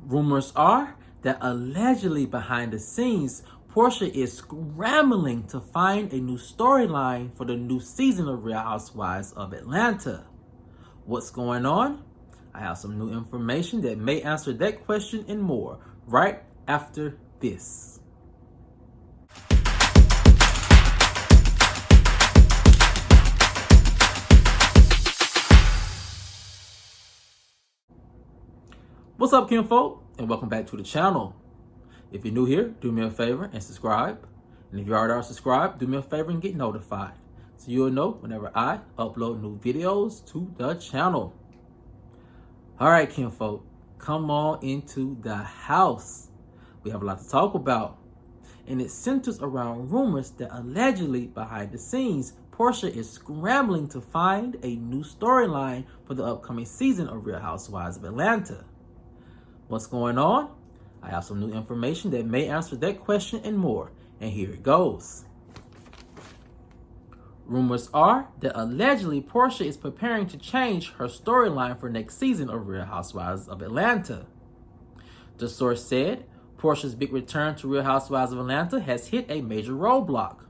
Rumors are that allegedly behind the scenes, Porsha is scrambling to find a new storyline for the new season of Real Housewives of Atlanta. What's going on? I have some new information that may answer that question and more right after this. What's up, kinfolk, and welcome back to the channel. If you're new here, do me a favor and subscribe. And if you already are subscribed, do me a favor and get notified, so you'll know whenever I upload new videos to the channel. All right, kinfolk, come on into the house. We have a lot to talk about, and it centers around rumors that allegedly behind the scenes, Porsha is scrambling to find a new storyline for the upcoming season of Real Housewives of Atlanta. What's going on? I have some new information that may answer that question and more, and here it goes. Rumors are that allegedly Porsha is preparing to change her storyline for next season of Real Housewives of Atlanta. The source said Porsha's big return to Real Housewives of Atlanta has hit a major roadblock.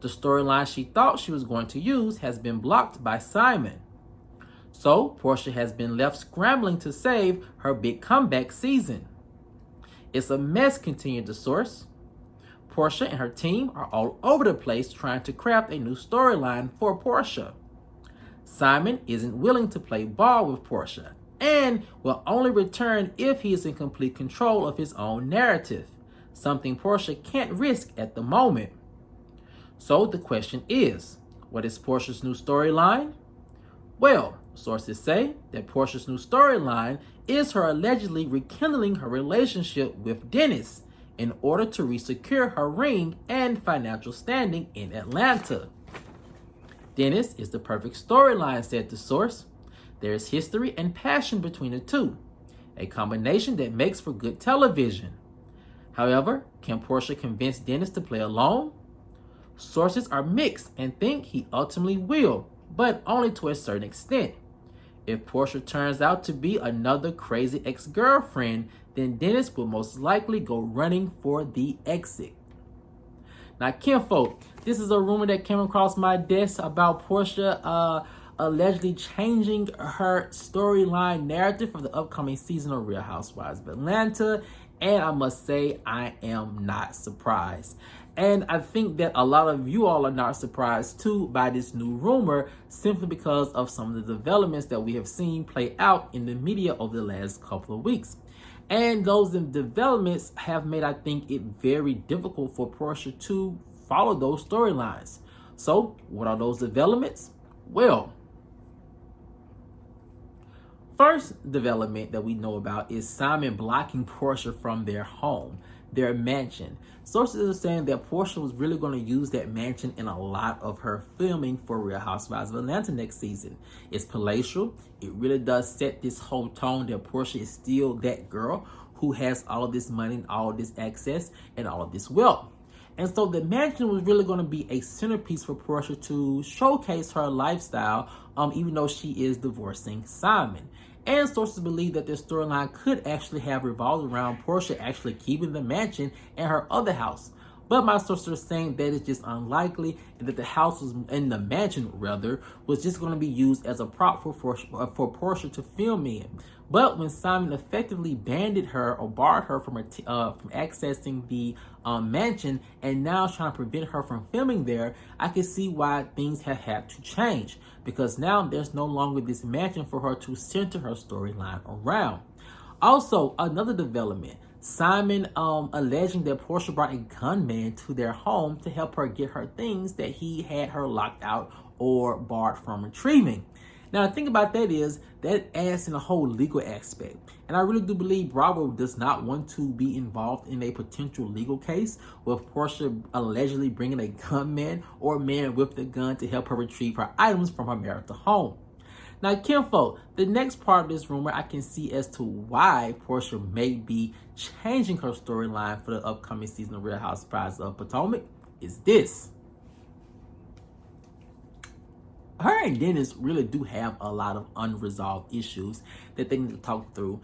The storyline she thought she was going to use has been blocked by Simon. So, Porsha has been left scrambling to save her big comeback season. It's a mess, continued the source. Porsha and her team are all over the place trying to craft a new storyline for Porsha. Simon isn't willing to play ball with Porsha and will only return if he is in complete control of his own narrative, something Porsha can't risk at the moment. So the question is, what is Porsha's new storyline? Well, sources say that Porsha's new storyline is her allegedly rekindling her relationship with Dennis in order to resecure her ring and financial standing in Atlanta. Dennis is the perfect storyline, said the source. There is history and passion between the two, a combination that makes for good television. However, can Porsha convince Dennis to play alone? Sources are mixed and think he ultimately will, but only to a certain extent. If Porsha turns out to be another crazy ex-girlfriend, then Dennis will most likely go running for the exit. Now, kinfolk, this is a rumor that came across my desk about Porsha allegedly changing her storyline narrative for the upcoming season of Real Housewives of Atlanta, and I must say I am not surprised. And I think that a lot of you all are not surprised too by this new rumor, simply because of some of the developments that we have seen play out in the media over the last couple of weeks. And those developments have made, I think, it very difficult for Porsha to follow those storylines. So what are those developments? Well, first development that we know about is Simon blocking Porsha from their home, their mansion. Sources are saying that Porsha was really going to use that mansion in a lot of her filming for Real Housewives of Atlanta next season. It's palatial. It really does set this whole tone that Porsha is still that girl who has all of this money and all of this access and all of this wealth. And so the mansion was really going to be a centerpiece for Porsha to showcase her lifestyle, even though she is divorcing Simon. And sources believe that this storyline could actually have revolved around Porsha actually keeping the mansion and her other house. But my sources are saying that it's just unlikely, and that the house was, in the mansion rather, was just going to be used as a prop for Porsha to film in. But when Simon effectively banned her or barred her from accessing the mansion, and now trying to prevent her from filming there, I can see why things have had to change, because now there's no longer this mansion for her to center her storyline around. Also, another development, Simon alleging that Porsha brought a gunman to their home to help her get her things that he had her locked out or barred from retrieving. Now, the thing about that is that adds in a whole legal aspect. And I really do believe Bravo does not want to be involved in a potential legal case with Porsha allegedly bringing a gunman or a man with the gun to help her retrieve her items from her marital home. Now, kinfolk, the next part of this rumor I can see as to why Porsha may be changing her storyline for the upcoming season of Real Housewives of Potomac is this. her and Dennis really do have a lot of unresolved issues that they need to talk through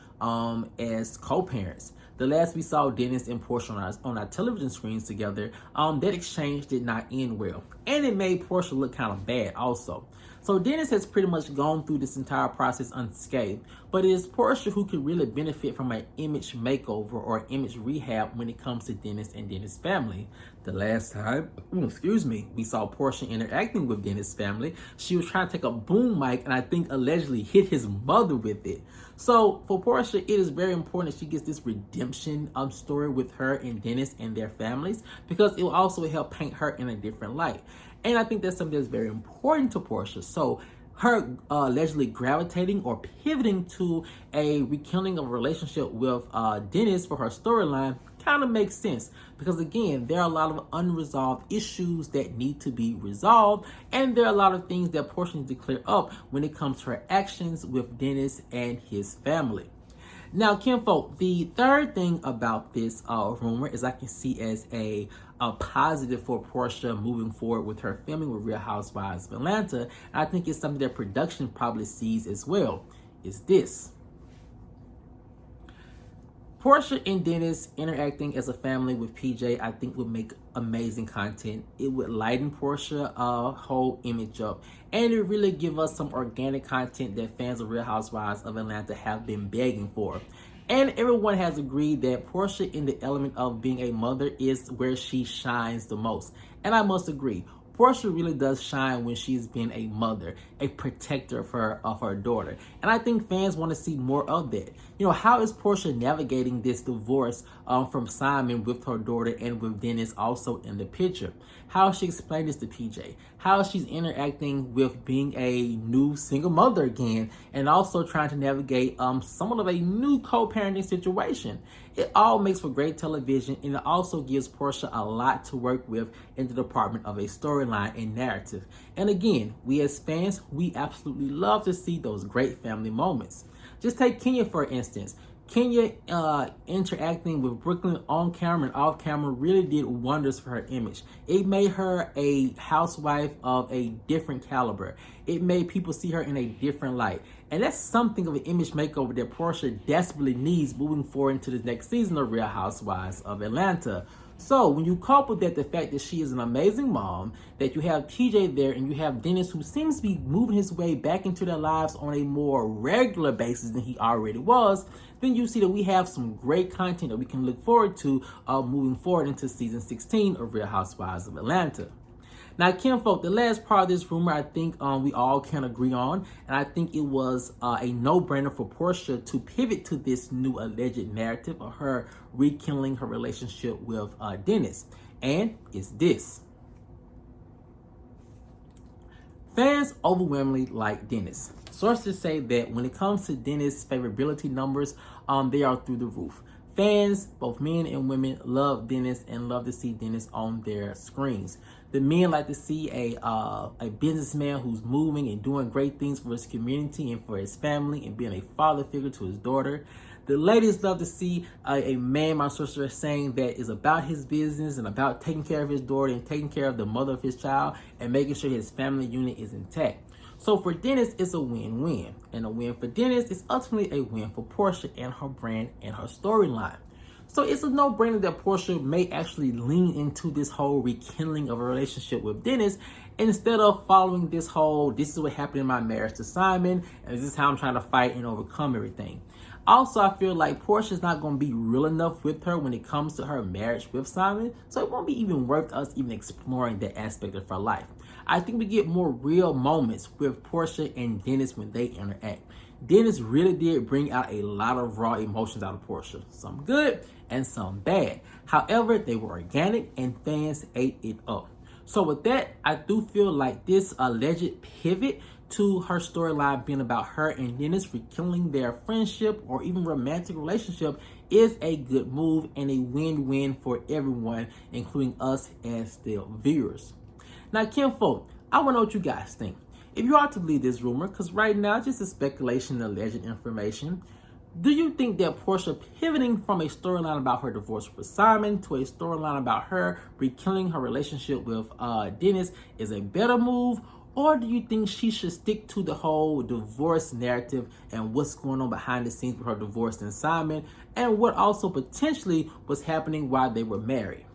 as co-parents. The last we saw Dennis and Porsha on our television screens together, that exchange did not end well. And it made Porsha look kind of bad also. So Dennis has pretty much gone through this entire process unscathed, but it is Porsha who could really benefit from an image makeover or image rehab when it comes to Dennis and Dennis' family. The last time, we saw Porsha interacting with Dennis' family, she was trying to take a boom mic and I think allegedly hit his mother with it. So for Porsha, it is very important that she gets this redemption story with her and Dennis and their families, because it will also help paint her in a different light. And I think that's something that's very important to Porsha. So her allegedly gravitating or pivoting to a rekindling of a relationship with Dennis for her storyline kind of makes sense, because again, there are a lot of unresolved issues that need to be resolved, and there are a lot of things that Porsha needs to clear up when it comes to her actions with Dennis and his family. Now, kinfolk, the third thing about this rumor is I can see as a positive for Porsha moving forward with her filming with Real Housewives of Atlanta, and I think it's something that production probably sees as well, is this. Porsha and Dennis interacting as a family with PJ, I think would make amazing content. It would lighten Porsha's whole image up, and it really give us some organic content that fans of Real Housewives of Atlanta have been begging for. And everyone has agreed that Porsha in the element of being a mother is where she shines the most. And I must agree, Porsha really does shine when she's been a mother, a protector of her daughter. And I think fans want to see more of that. You know, how is Porsha navigating this divorce from Simon with her daughter and with Dennis also in the picture? How she explained this to PJ? How she's interacting with being a new single mother again, and also trying to navigate somewhat of a new co-parenting situation. It all makes for great television, and it also gives Porsha a lot to work with in the department of a storyline and narrative. And again, we as fans, we absolutely love to see those great family moments. Just take Kenya for instance. Kenya interacting with Brooklyn on camera and off camera really did wonders for her image. It made her a housewife of a different caliber. It made people see her in a different light. And that's something of an image makeover that Porsha desperately needs moving forward into the next season of Real Housewives of Atlanta. So when you couple that the fact that she is an amazing mom, that you have TJ there, and you have Dennis who seems to be moving his way back into their lives on a more regular basis than he already was, then you see that we have some great content that we can look forward to moving forward into season 16 of Real Housewives of Atlanta. Now, kinfolk, the last part of this rumor, I think we all can agree on, and I think it was a no-brainer for Porsha to pivot to this new alleged narrative of her rekindling her relationship with Dennis, and it's this. Fans overwhelmingly like Dennis. Sources say that when it comes to Dennis' favorability numbers, they are through the roof. Fans, both men and women, love Dennis and love to see Dennis on their screens. The men like to see a businessman who's moving and doing great things for his community and for his family and being a father figure to his daughter. The ladies love to see a man, my sister is saying, that is about his business and about taking care of his daughter and taking care of the mother of his child and making sure his family unit is intact. So for Dennis, it's a win-win. And a win for Dennis is ultimately a win for Porsha and her brand and her storyline. So it's a no-brainer that Porsha may actually lean into this whole rekindling of a relationship with Dennis instead of following this whole, this is what happened in my marriage to Simon, and this is how I'm trying to fight and overcome everything. Also, I feel like Porsha's not going to be real enough with her when it comes to her marriage with Simon, so it won't be even worth us even exploring that aspect of her life. I think we get more real moments with Porsha and Dennis when they interact. Dennis really did bring out a lot of raw emotions out of Porsha, some good and some bad. However, they were organic and fans ate it up. So with that, I do feel like this alleged pivot to her storyline being about her and Dennis rekindling their friendship or even romantic relationship is a good move and a win-win for everyone, including us as the viewers. Now, kinfolk, I want to know what you guys think. If you are to believe this rumor, because right now it's just a speculation and alleged information, do you think that Porsha pivoting from a storyline about her divorce with Simon to a storyline about her rekindling her relationship with Dennis is a better move? Or do you think she should stick to the whole divorce narrative and what's going on behind the scenes with her divorce and Simon, and what also potentially was happening while they were married?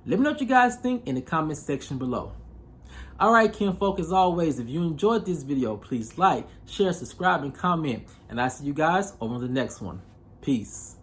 Let me know what you guys think in the comment section below. Alright, kinfolk, as always, if you enjoyed this video, please like, share, subscribe, and comment. And I'll see you guys over on the next one. Peace.